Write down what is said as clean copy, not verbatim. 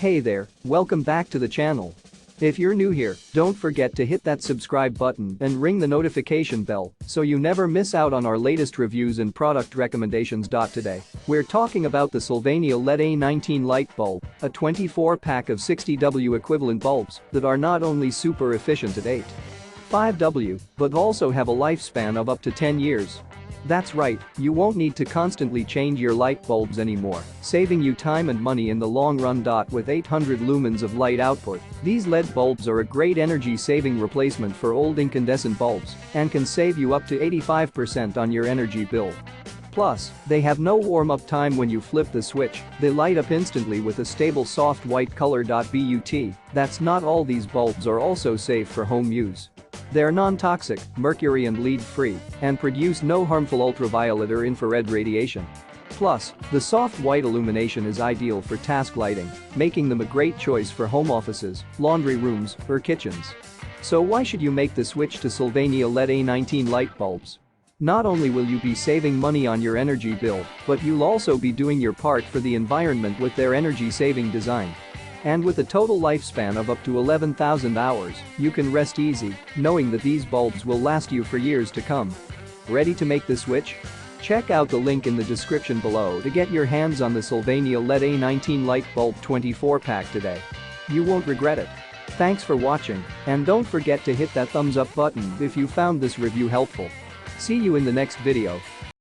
Hey there, welcome back to the channel. If you're new here, don't forget to hit that subscribe button and ring the notification bell so you never miss out on our latest reviews and product recommendations. Today, we're talking about the SYLVANIA LED A19 light bulb, a 24-pack of 60W equivalent bulbs that are not only super efficient at 5W, but also have a lifespan of up to 10 years. That's right, you won't need to constantly change your light bulbs anymore, saving you time and money in the long run. With 800 lumens of light output, these LED bulbs are a great energy-saving replacement for old incandescent bulbs and can save you up to 85% on your energy bill. Plus, they have no warm-up time. When you flip the switch, they light up instantly with a stable soft white color. But that's not all, these bulbs are also safe for home use. They're non-toxic, mercury and lead-free, and produce no harmful ultraviolet or infrared radiation. Plus, the soft white illumination is ideal for task lighting, making them a great choice for home offices, laundry rooms, or kitchens. So why should you make the switch to SYLVANIA LED A19 light bulbs? Not only will you be saving money on your energy bill, but you'll also be doing your part for the environment with their energy-saving design. And with a total lifespan of up to 11,000 hours, you can rest easy knowing that these bulbs will last you for years to come. Ready to make the switch? Check out the link in the description below to get your hands on the SYLVANIA LED A19 light bulb 24-pack today. You won't regret it. Thanks for watching, and don't forget to hit that thumbs up button if you found this review helpful. See you in the next video.